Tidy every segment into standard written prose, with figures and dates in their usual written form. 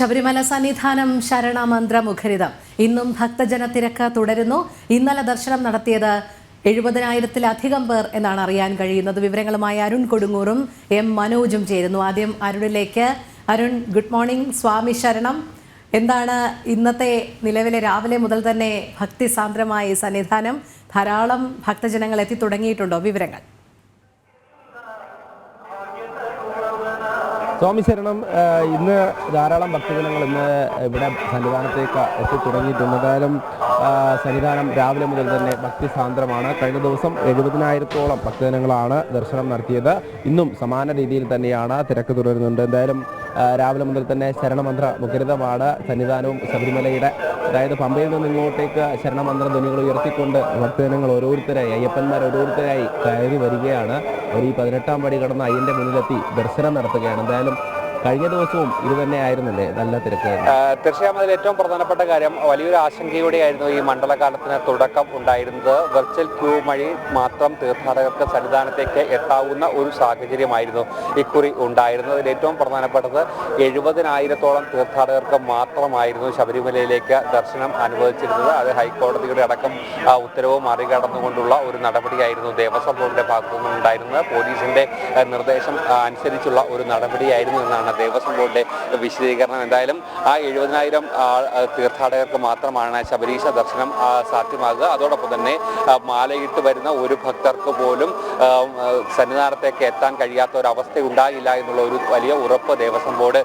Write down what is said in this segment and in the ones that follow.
ശബരിമല സന്നിധാനം ശരണമന്ത്രമുഖരിതം ഇന്നും ഭക്തജന തിരക്ക് തുടരുന്നു. ഇന്നലെ ദർശനം നടത്തിയത് 70,000-ലധികം പേർ എന്നാണ് അറിയാൻ കഴിയുന്നത്. വിവരങ്ങളുമായി അരുൺ കൊടുങ്ങൂറും എം മനോജും ചേരുന്നു. ആദ്യം അരുണിലേക്ക്. Arun, good morning. സ്വാമി ശരണം. എന്താണ് ഇന്നത്തെ നിലവിലെ രാവിലെ മുതൽ തന്നെ ഭക്തിസാന്ദ്രമായി സന്നിധാനം? ധാരാളം ഭക്തജനങ്ങൾ എത്തി തുടങ്ങിയിട്ടുണ്ടോ? വിവരങ്ങൾ. സ്വാമി ശരണം, ഇന്ന് ധാരാളം ഭക്തജനങ്ങൾ ഇന്ന് ഇവിടെ സന്നിധാനത്തേക്ക് എത്തിത്തുടങ്ങിയിട്ടുണ്ട്. എന്തായാലും സന്നിധാനം രാവിലെ മുതൽ തന്നെ ഭക്തിസാന്ദ്രമാണ്. കഴിഞ്ഞ ദിവസം 70,000-ഓളം ഭക്തജനങ്ങളാണ് ദർശനം നടത്തിയത്. ഇന്നും സമാന രീതിയിൽ തന്നെയാണ് തിരക്ക് തുടരുന്നുണ്ട്. എന്തായാലും രാവിലെ മുതൽ തന്നെ ശരണമന്ത്ര മുഖരിതമാണ് സന്നിധാനവും. ശബരിമലയുടെ അതായത് പമ്പയിൽ നിന്ന് ഇങ്ങോട്ടേക്ക് ശരണമന്ത്ര ധ്വനികൾ ഉയർത്തിക്കൊണ്ട് ഭക്തജനങ്ങൾ ഓരോരുത്തരായി, അയ്യപ്പന്മാർ ഓരോരുത്തരായി കയറി വരികയാണ്. അവർ ഈ 18-ാം പടി കടന്ന് അയ്യൻ്റെ മുന്നിലെത്തി ദർശനം നടത്തുകയാണ്. എന്തായാലും കഴിഞ്ഞ ദിവസവും ഇത് തന്നെയായിരുന്നല്ലേ നല്ല തിരക്ക്? തീർച്ചയായും അതിൽ ഏറ്റവും പ്രധാനപ്പെട്ട കാര്യം വലിയൊരു ആശങ്കയോടെയായിരുന്നു ഈ മണ്ഡലകാലത്തിന് തുടക്കം ഉണ്ടായിരുന്നത്. വെർച്വൽ ക്യൂ വഴി മാത്രം തീർത്ഥാടകർക്ക് സന്നിധാനത്തേക്ക് എത്താവുന്ന ഒരു സാഹചര്യമായിരുന്നു ഇക്കുറി ഉണ്ടായിരുന്നത്. അതിൽ ഏറ്റവും പ്രധാനപ്പെട്ടത് 70,000-ഓളം തീർത്ഥാടകർക്ക് മാത്രമായിരുന്നു ശബരിമലയിലേക്ക് ദർശനം അനുവദിച്ചിരുന്നത്. അത് ഹൈക്കോടതിയുടെ അടക്കം ഉത്തരവ് മറികടന്നുകൊണ്ടുള്ള ഒരു നടപടിയായിരുന്നു ദേവസ്വം ബോർഡിന്റെ ഭാഗത്തു നിന്നുണ്ടായിരുന്നത്. പോലീസിന്റെ നിർദ്ദേശം അനുസരിച്ചുള്ള ഒരു നടപടിയായിരുന്നു എന്നാണ് ദേവസ്വം ബോർഡിന്റെ വിശദീകരണം. എന്തായാലും ആ 70,000 തീർത്ഥാടകർക്ക് മാത്രമാണ് ശബരീശ ദർശനം സാധ്യമാകുക. അതോടൊപ്പം തന്നെ മാലയിട്ട് വരുന്ന ഒരു ഭക്തർക്ക് പോലും സന്നിധാനത്തേക്ക് എത്താൻ കഴിയാത്ത ഒരു അവസ്ഥ ഉണ്ടാകില്ല എന്നുള്ള ഒരു വലിയ ഉറപ്പ് ദേവസ്വം ബോർഡ്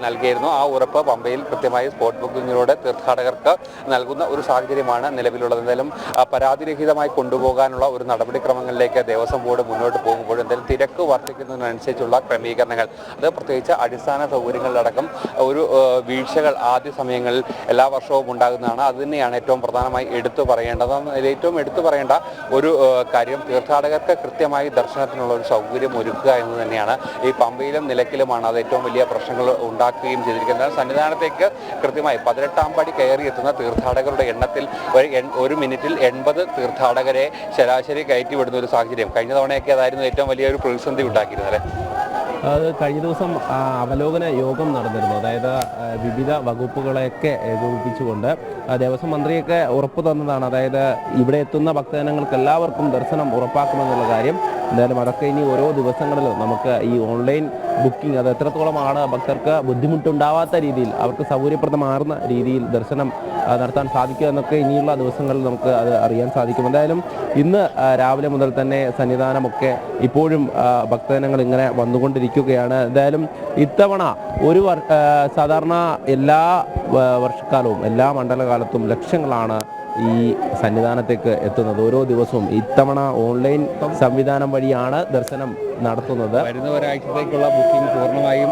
നൽകിയിരുന്നു. ആ ഉറപ്പ് പമ്പയിൽ കൃത്യമായി സ്പോട്ട് ബുക്കിങ്ങിലൂടെ തീർത്ഥാടകർക്ക് നൽകുന്ന ഒരു സാഹചര്യമാണ് നിലവിലുള്ളത്. എന്തായാലും പരാതിരഹിതമായി കൊണ്ടുപോകാനുള്ള ഒരു നടപടിക്രമങ്ങളിലേക്ക് ദേവസ്വം ബോർഡ് മുന്നോട്ട് പോകുമ്പോൾ എന്തായാലും തിരക്ക് വർദ്ധിക്കുന്നതിനനുസരിച്ചുള്ള ക്രമീകരണങ്ങൾ, അത് പ്രത്യേകിച്ച് അടിസ്ഥാന സൗകര്യങ്ങളിലടക്കം ഒരു വീഴ്ചകൾ ആദ്യ സമയങ്ങളിൽ എല്ലാ വർഷവും ഉണ്ടാകുന്നതാണ്. അത് തന്നെയാണ് ഏറ്റവും പ്രധാനമായി എടുത്തു പറയേണ്ടത്. ഏറ്റവും എടുത്തു പറയേണ്ട ഒരു കാര്യം തീർത്ഥാടകർക്ക് കൃത്യമായി ദർശനത്തിനുള്ള ഒരു സൗകര്യം ഒരുക്കുക എന്ന് തന്നെയാണ്. ഈ പമ്പയിലും നിലയ്ക്കലുമാണ് അത് ഏറ്റവും വലിയ പ്രശ്നങ്ങൾ ഉണ്ടാക്കുകയും ചെയ്തിരിക്കുന്നത്. സന്നിധാനത്തേക്ക് കൃത്യമായി 18-ാം പടി കയറി എത്തുന്ന തീർത്ഥാടകരുടെ എണ്ണത്തിൽ ഒരു മിനിറ്റിൽ 80 തീർത്ഥാടകരെ ശരാശരി കയറ്റിവിടുന്ന ഒരു സാഹചര്യം. കഴിഞ്ഞ തവണയൊക്കെ അതായിരുന്നു ഏറ്റവും വലിയൊരു പ്രതിസന്ധി ഉണ്ടാക്കിയിരുന്നത് അല്ലേ? അത് കഴിഞ്ഞ ദിവസം അവലോകന യോഗം നടന്നിരുന്നു. അതായത് വിവിധ വകുപ്പുകളെയൊക്കെ ഏകോപിപ്പിച്ചുകൊണ്ട് ദേവസ്വം മന്ത്രിയൊക്കെ ഉറപ്പ് തന്നതാണ്. അതായത് ഇവിടെ എത്തുന്ന ഭക്തജനങ്ങൾക്ക് എല്ലാവർക്കും ദർശനം ഉറപ്പാക്കുമെന്നുള്ള കാര്യം. എന്തായാലും അതൊക്കെ ഇനി ഓരോ ദിവസങ്ങളിലും നമുക്ക് ഈ ഓൺലൈൻ ബുക്കിംഗ് അത് എത്രത്തോളമാണ് ഭക്തർക്ക് ബുദ്ധിമുട്ടുണ്ടാവാത്ത രീതിയിൽ അവർക്ക് സൗകര്യപ്രദമാർന്ന രീതിയിൽ ദർശനം നടത്താൻ സാധിക്കുക എന്നൊക്കെ ഇനിയുള്ള ദിവസങ്ങളിൽ നമുക്ക് അത് അറിയാൻ സാധിക്കും. എന്തായാലും ഇന്ന് രാവിലെ മുതൽ തന്നെ സന്നിധാനമൊക്കെ ഇപ്പോഴും ഭക്തജനങ്ങൾ ഇങ്ങനെ വന്നുകൊണ്ടിരിക്കുകയാണ്. എന്തായാലും ഇത്തവണ സാധാരണ എല്ലാ വർഷക്കാലവും എല്ലാ മണ്ഡലകാലത്തും ലക്ഷങ്ങളാണ് ഈ സന്നിധാനത്തേക്ക് എത്തുന്നത് ഓരോ ദിവസവും. ഇത്തവണ ഓൺലൈൻ സംവിധാനം വഴിയാണ് ദർശനം നടത്തുന്നത്. വരുന്ന ഒരാഴ്ചത്തേക്കുള്ള ബുക്കിംഗ് പൂർണ്ണമായും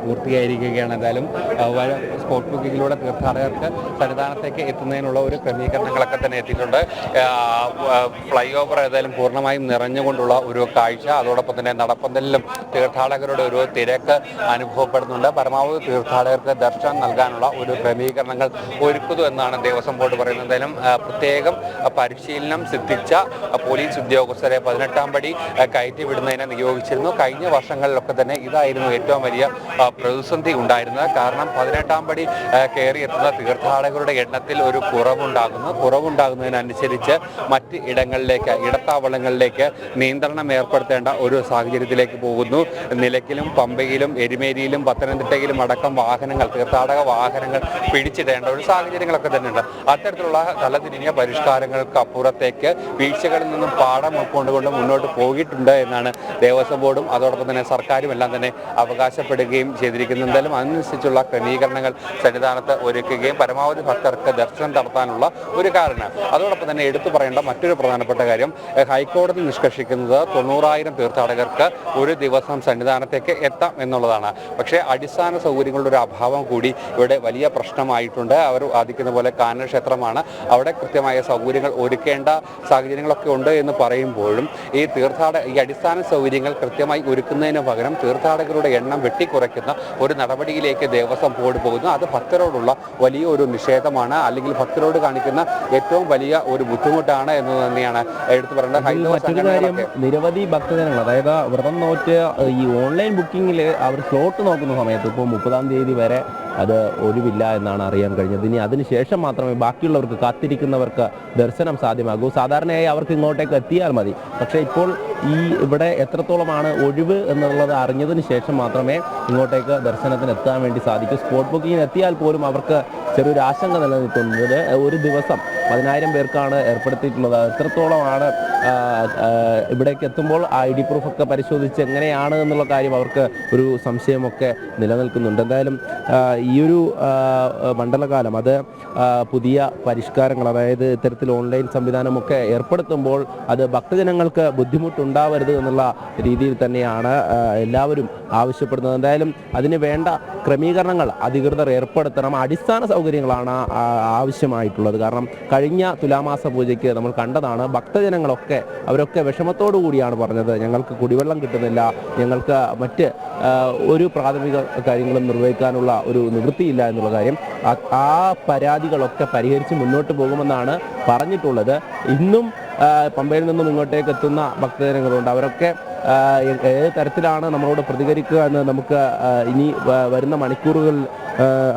പൂർത്തിയായിരിക്കുകയാണ്. എന്തായാലും സ്പോട്ട് ബുക്കിങ്ങിലൂടെ തീർത്ഥാടകർക്ക് സന്നിധാനത്തേക്ക് എത്തുന്നതിനുള്ള ഒരു ക്രമീകരണങ്ങളൊക്കെ തന്നെ എത്തിയിട്ടുണ്ട്. ഫ്ലൈ ഓവർ ഏതായാലും പൂർണ്ണമായും നിറഞ്ഞുകൊണ്ടുള്ള ഒരു കാഴ്ച. അതോടൊപ്പം തന്നെ നടപ്പന്തലിലും തീർത്ഥാടകരുടെ ഒരു തിരക്ക് അനുഭവപ്പെടുന്നുണ്ട്. പരമാവധി തീർത്ഥാടകർക്ക് ദർശനം നൽകാനുള്ള ഒരു ക്രമീകരണങ്ങൾ ഒരുക്കുന്നു എന്നാണ് ദേവസ്വം ബോർഡ് പറയുന്നത്. എന്തായാലും പ്രത്യേകം പരിശീലനം സിദ്ധിച്ച പോലീസ് ഉദ്യോഗസ്ഥരെ 18-ാം പടി കയറ്റിവിടുന്നതിന് നിയോഗിച്ചിരുന്നു. കഴിഞ്ഞ വർഷങ്ങളിലൊക്കെ തന്നെ ഇതായിരുന്നു ഏറ്റവും വലിയ പ്രതിസന്ധി ഉണ്ടായിരുന്നത്. കാരണം 18-ാം പടി കയറി എത്തുന്ന തീർത്ഥാടകരുടെ എണ്ണത്തിൽ ഒരു കുറവുണ്ടാകുന്നതിനനുസരിച്ച് മറ്റ് ഇടങ്ങളിലേക്ക്, ഇടത്താവളങ്ങളിലേക്ക് നിയന്ത്രണം ഏർപ്പെടുത്തേണ്ട ഒരു സാഹചര്യത്തിലേക്ക് പോകുന്നു. നിലയ്ക്കലും പമ്പയിലും എരുമേലിയിലും പത്തനംതിട്ടയിലും അടക്കം തീർത്ഥാടക വാഹനങ്ങൾ പിടിച്ചിടേണ്ട ഒരു സാഹചര്യങ്ങളൊക്കെ തന്നെയുണ്ട്. അത്തരത്തിലുള്ള തലതിരിഞ്ഞ പരിഷ്കാരങ്ങൾക്ക് അപ്പുറത്തേക്ക് വീഴ്ചകളിൽ നിന്നും പാഠം ഉൾക്കൊണ്ടുകൊണ്ട് മുന്നോട്ട് പോയിട്ടുണ്ട് എന്നാണ് ദേവസ്വം ബോർഡും അതോടൊപ്പം തന്നെ സർക്കാരും എല്ലാം തന്നെ അവകാശപ്പെടുകയും ചെയ്തിരിക്കുന്നത്. എന്തായാലും അതിനനുസരിച്ചുള്ള ക്രമീകരണങ്ങൾ സന്നിധാനത്ത് ഒരുക്കുകയും പരമാവധി ഭക്തർക്ക് ദർശനം നടത്താനുള്ള ഒരു കാരണം. അതോടൊപ്പം തന്നെ എടുത്തു പറയേണ്ട മറ്റൊരു പ്രധാനപ്പെട്ട കാര്യം, ഹൈക്കോടതി നിഷ്കർഷിക്കുന്നത് 90,000 തീർത്ഥാടകർക്ക് ഒരു ദിവസം സന്നിധാനത്തേക്ക് എത്താം എന്നുള്ളതാണ്. പക്ഷേ അടിസ്ഥാന സൗകര്യങ്ങളുടെ ഒരു അഭാവം കൂടി ഇവിടെ വലിയ പ്രശ്നമായിട്ടുണ്ട്. അവർ വാദിക്കുന്ന പോലെ കാനന ക്ഷേത്രമാണ്, അവിടെ കൃത്യമായ സൗകര്യങ്ങൾ ഒരുക്കേണ്ട സാഹചര്യങ്ങളൊക്കെ ഉണ്ട് എന്ന് പറയുമ്പോഴും ഈ അടിസ്ഥാന സൗകര്യങ്ങൾ കൃത്യമായി ഒരുക്കുന്നതിന് പകരം തീർത്ഥാടകരുടെ എണ്ണം വെട്ടിക്കുറയ്ക്കുന്ന ഒരു നടപടിയിലേക്ക് ദേവസ്വം ബോർഡ് പോകുന്നു. അത് ഭക്തരോടുള്ള വലിയ ഒരു നിഷേധമാണ്, അല്ലെങ്കിൽ ഭക്തരോട് കാണിക്കുന്ന ഏറ്റവും വലിയ ഒരു ബുദ്ധിമുട്ടാണ് എന്ന് തന്നെയാണ് എടുത്തു പറയേണ്ടത്. നിരവധി ഭക്തജനങ്ങൾ, അതായത് വ്രതം നോറ്റ് ഈ ഓൺലൈൻ ബുക്കിങ്ങിൽ അവർ സ്ലോട്ട് നോക്കുന്ന സമയത്ത് ഇപ്പോൾ 30-ാം തീയതി വരെ അത് ഒഴിവില്ല എന്നാണ് അറിയാൻ കഴിഞ്ഞത്. ഇനി അതിനുശേഷം മാത്രമേ ബാക്കിയുള്ളവർക്ക്, കാത്തിരിക്കുന്നവർക്ക് ദർശനം സാധ്യമാകൂ. സാധാരണയായി അവർക്ക് ഇങ്ങോട്ടേക്ക് എത്തിയാൽ മതി. പക്ഷേ ഇപ്പോൾ ഇവിടെ എത്രത്തോളമാണ് ഒഴിവ് എന്നുള്ളത് അറിഞ്ഞതിന് ശേഷം മാത്രമേ ഇങ്ങോട്ടേക്ക് ദർശനത്തിന് എത്താൻ വേണ്ടി സാധിക്കൂ. സ്പോട്ട് ബുക്കിങ്ങിന് എത്തിയാൽ പോലും അവർക്ക് ചെറിയൊരു ആശങ്ക നിലനിൽക്കുന്നത്. ഒരു ദിവസം 10,000 പേർക്കാണ് ഏർപ്പെടുത്തിയിട്ടുള്ളത്. എത്രത്തോളമാണ് ഇവിടേക്ക് എത്തുമ്പോൾ ID പ്രൂഫൊക്കെ പരിശോധിച്ച് എങ്ങനെയാണ് എന്നുള്ള കാര്യം അവർക്ക് ഒരു സംശയമൊക്കെ നിലനിൽക്കുന്നുണ്ട്. എന്തായാലും ഈയൊരു മണ്ഡലകാലം അത് പുതിയ പരിഷ്കാരങ്ങൾ, അതായത് ഇത്തരത്തിൽ ഓൺലൈൻ സംവിധാനമൊക്കെ ഏർപ്പെടുത്തുമ്പോൾ അത് ഭക്തജനങ്ങൾക്ക് ബുദ്ധിമുട്ടുണ്ടാവരുത് എന്നുള്ള രീതിയിൽ തന്നെയാണ് എല്ലാവരും ആവശ്യപ്പെടുന്നത്. എന്തായാലും അതിന് വേണ്ട ക്രമീകരണങ്ങൾ അധികൃതർ ഏർപ്പെടുത്തണം. അടിസ്ഥാന സൗകര്യങ്ങളാണ് ആവശ്യമായിട്ടുള്ളത്. കാരണം കഴിഞ്ഞ തുലാമാസ പൂജയ്ക്ക് നമ്മൾ കണ്ടതാണ്, ഭക്തജനങ്ങളൊക്കെ അവരൊക്കെ വിഷമത്തോടു കൂടിയാണ് പറഞ്ഞത്, ഞങ്ങൾക്ക് കുടിവെള്ളം കിട്ടുന്നില്ല, ഞങ്ങൾക്ക് മറ്റ് ഒരു പ്രാഥമിക കാര്യങ്ങളും നിർവഹിക്കാനുള്ള ഒരു നിവൃത്തിയില്ല എന്നുള്ള കാര്യം. ആ പരാതികളൊക്കെ പരിഹരിച്ച് മുന്നോട്ട് പോകുമെന്നാണ് പറഞ്ഞിട്ടുള്ളത്. ഇന്നും പമ്പയിൽ നിന്നും ഇങ്ങോട്ടേക്ക് എത്തുന്ന ഭക്തജനങ്ങളുണ്ട്. അവരൊക്കെ ഏത് തരത്തിലാണ് നമ്മളോട് പ്രതികരിക്കുക എന്ന് നമുക്ക് ഇനി വരുന്ന മണിക്കൂറുകൾ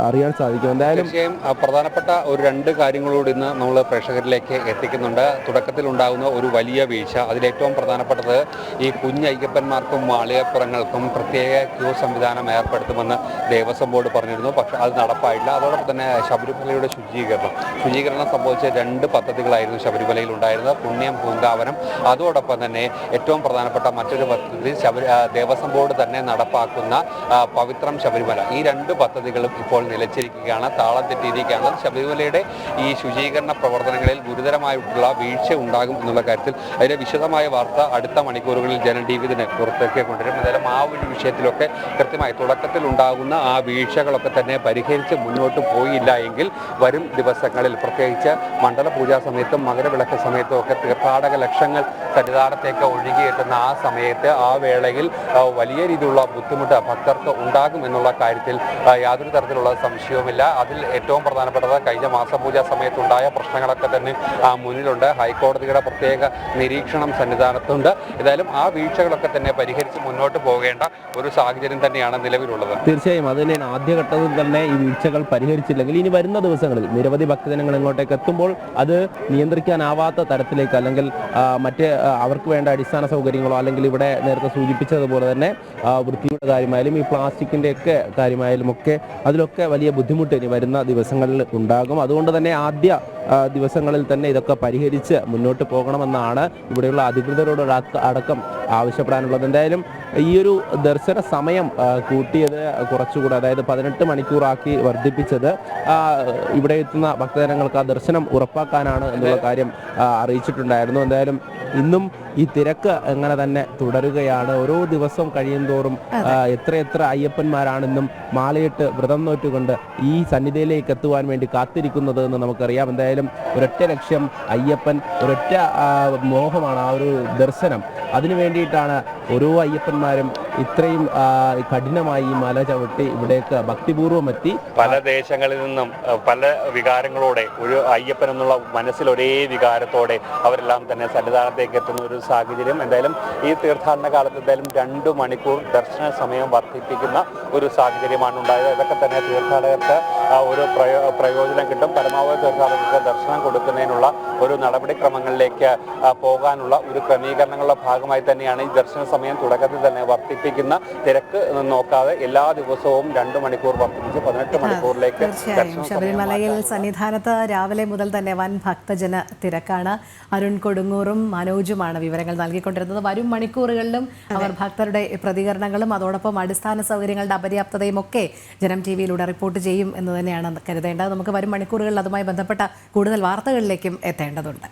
അറിയാൻ സാധിക്കും. എന്തായാലും തീർച്ചയായും പ്രധാനപ്പെട്ട ഒരു 2 കാര്യങ്ങളോട് ഇന്ന് നമ്മൾ പ്രേക്ഷകരിലേക്ക് എത്തിക്കുന്നുണ്ട്. തുടക്കത്തിൽ ഉണ്ടാകുന്ന ഒരു വലിയ വീഴ്ച, അതിലേറ്റവും പ്രധാനപ്പെട്ടത് ഈ കുഞ്ഞയ്യപ്പന്മാർക്കും മാളികപ്പുറങ്ങൾക്കും പ്രത്യേക ക്യൂ സംവിധാനം ഏർപ്പെടുത്തുമെന്ന് ദേവസ്വം ബോർഡ് പറഞ്ഞിരുന്നു. പക്ഷേ അത് നടപ്പായില്ല. അതോടൊപ്പം തന്നെ ശബരിമലയുടെ ശുചീകരണം സംബന്ധിച്ച 2 പദ്ധതികളായിരുന്നു ശബരിമലയിൽ ഉണ്ടായിരുന്നത്, പുണ്യം, പൂങ്കാവനം. അതോടൊപ്പം തന്നെ ഏറ്റവും പ്രധാനപ്പെട്ട മറ്റൊരു പദ്ധതി ദേവസ്വം ബോർഡ് തന്നെ നടപ്പാക്കുന്ന പവിത്രം ശബരിമല. ഈ 2 പദ്ധതികളും ഇപ്പോൾ നിലച്ചിരിക്കുകയാണ്, താളം തെറ്റിയിരിക്കുകയാണ്. ശബരിമലയുടെ ഈ ശുചീകരണ പ്രവർത്തനങ്ങളിൽ ഗുരുതരമായിട്ടുള്ള വീഴ്ച ഉണ്ടാകും എന്നുള്ള കാര്യത്തിൽ അതിന്റെ വിശദമായ വാർത്ത അടുത്ത മണിക്കൂറുകളിൽ ജനം TV തന്നെ പുറത്തേക്ക് കൊണ്ടുവരും. എന്തായാലും ആ ഒരു വിഷയത്തിലൊക്കെ കൃത്യമായി തുടക്കത്തിൽ ഉണ്ടാകുന്ന ആ വീഴ്ചകളൊക്കെ തന്നെ പരിഹരിച്ച് മുന്നോട്ട് പോയില്ല എങ്കിൽ വരും ദിവസങ്ങളിൽ, പ്രത്യേകിച്ച് മണ്ഡല പൂജാ സമയത്തും മകരവിളക്ക് സമയത്തും ഒക്കെ തീർത്ഥാടക ലക്ഷങ്ങൾ സന്നിധാനത്തേക്ക് ഒഴുകിയെത്തുന്ന ആ സമയത്ത്, ആ വേളയിൽ വലിയ രീതിയിലുള്ള ബുദ്ധിമുട്ട് ഭക്തർക്ക് ഉണ്ടാകും എന്നുള്ള കാര്യത്തിൽ യാതൊരു തരത്തിലുള്ള സംശയവുമില്ല. അതിൽ ഏറ്റവും പ്രധാനപ്പെട്ടത് കഴിഞ്ഞ മാസപൂജാ സമയത്തുണ്ടായ പ്രശ്നങ്ങളൊക്കെ തന്നെ മുന്നിലുണ്ട്. ഹൈക്കോടതിയുടെ പ്രത്യേക നിരീക്ഷണം സന്നിധാനത്തുണ്ട്. ഏതായാലും ആ വീഴ്ചകളൊക്കെ തന്നെ പരിഹരിച്ച് മുന്നോട്ട് പോകേണ്ട ഒരു സാഹചര്യം തന്നെയാണ് നിലവിലുള്ളത്. തീർച്ചയായും അത് തന്നെയാണ്. ആദ്യഘട്ടത്തിൽ തന്നെ ഈ വീഴ്ചകൾ പരിഹരിച്ചില്ലെങ്കിൽ ഇനി വരുന്ന ദിവസങ്ങളിൽ നിരവധി ഭക്തജനങ്ങൾ ഇങ്ങോട്ടേക്ക് എത്തുമ്പോൾ അത് നിയന്ത്രിക്കാനാവാത്ത തരത്തിലേക്ക്, അല്ലെങ്കിൽ മറ്റ് അവർക്ക് വേണ്ട അടിസ്ഥാന സൗകര്യങ്ങളോ, അല്ലെങ്കിൽ ഇവിടെ നേരത്തെ സൂചിപ്പിച്ചതുപോലെ തന്നെ വൃത്തിയുടെ കാര്യമായാലും ഈ പ്ലാസ്റ്റിക്കിൻ്റെ ഒക്കെ കാര്യമായാലും ഒക്കെ അതിലൊക്കെ വലിയ ബുദ്ധിമുട്ട് ഇനി വരുന്ന ദിവസങ്ങളിൽ ഉണ്ടാകും. അതുകൊണ്ട് തന്നെ ആദ്യ ദിവസങ്ങളിൽ തന്നെ ഇതൊക്കെ പരിഹരിച്ച് മുന്നോട്ട് പോകണമെന്നാണ് ഇവിടെയുള്ള അധികൃതരോട് അടക്കം ആവശ്യപ്പെടാനുള്ളത്. എന്തായാലും ഈ ഒരു ദർശന സമയം കൂട്ടിയത് കുറച്ചുകൂടെ, അതായത് 18 മണിക്കൂറാക്കി വർദ്ധിപ്പിച്ചത് ഇവിടെ എത്തുന്ന ഭക്തജനങ്ങൾക്ക് ആ ദർശനം ഉറപ്പാക്കാനാണ് എന്നുള്ള കാര്യം അറിയിച്ചിട്ടുണ്ടായിരുന്നു. എന്തായാലും ഇന്നും ഈ തിരക്ക് എങ്ങനെ തന്നെ തുടരുകയാണ്. ഓരോ ദിവസം കഴിയുന്തോറും എത്ര അയ്യപ്പന്മാരാണ് ഇന്നും മാലയിട്ട് വ്രതം നോറ്റുകൊണ്ട് ഈ സന്നിധിയിലേക്ക് എത്തുവാൻ വേണ്ടി കാത്തിരിക്കുന്നത് എന്ന് നമുക്കറിയാം. എന്തായാലും ഒരൊറ്റ ലക്ഷ്യം, അയ്യപ്പൻ, ഒരൊറ്റ മോഹമാണ് ആ ഒരു ദർശനം. അതിനു വേണ്ടിയിട്ടാണ് ഓരോ അയ്യപ്പന്മാരും ഇത്രയും കഠിനമായി ഈ മല ചവിട്ടി ഇവിടേക്ക് ഭക്തിപൂർവ്വം എത്തി. പല ദേശങ്ങളിൽ നിന്നും പല വികാരങ്ങളോടെ, ഒരു അയ്യപ്പൻ എന്നുള്ള മനസ്സിൽ ഒരേ വികാരത്തോടെ അവരെല്ലാം തന്നെ സന്നിധാനത്തേക്ക് എത്തുന്ന ഒരു സാഹചര്യം. എന്തായാലും ഈ തീർത്ഥാടന കാലത്ത് എന്തായാലും 2 മണിക്കൂർ ദർശന സമയം വർദ്ധിപ്പിക്കുന്ന ഒരു സാഹചര്യമാണ് ഉണ്ടായത്. ഇതൊക്കെ തന്നെ തീർത്ഥാടകർക്ക് ഒരു പ്രയോജനം കിട്ടും. പരമാവധി തീർത്ഥാടകർക്ക് ദർശനം കൊടുക്കുന്നതിനുള്ള ഒരു നടപടിക്രമങ്ങളിലേക്ക് പോകാനുള്ള ഒരു ക്രമീകരണങ്ങളുടെ ഭാഗമായി തന്നെയാണ് ഈ ദർശന സമയം തുടക്കത്തിൽ തന്നെ വർദ്ധിപ്പിക്കുന്ന തിരക്ക് നോക്കാതെ എല്ലാ ദിവസവും 2 മണിക്കൂർ വർദ്ധിപ്പിച്ച് 18 മണിക്കൂറിലേക്ക്. ശബരിമലയിൽ സന്നിധാനത്ത് രാവിലെ മുതൽ തന്നെ വൻ ഭക്തജന തിരക്കാണ്. അരുൺ കൊടുങ്ങൂറും മനോജുമാണ് വിവരങ്ങൾ നൽകിക്കൊണ്ടിരുന്നത്. വരും മണിക്കൂറുകളിലും അവർ ഭക്തരുടെ പ്രതികരണങ്ങളും അതോടൊപ്പം അടിസ്ഥാന സൗകര്യങ്ങളുടെ അപര്യാപ്തതയും ഒക്കെ ജനം TV-യിലൂടെ റിപ്പോർട്ട് ചെയ്യും എന്ന് തന്നെയാണ് കരുതേണ്ടത്. നമുക്ക് വരും മണിക്കൂറുകളിൽ അതുമായി ബന്ധപ്പെട്ട കൂടുതൽ വാർത്തകളിലേക്കും എത്തേണ്ടതുണ്ട്.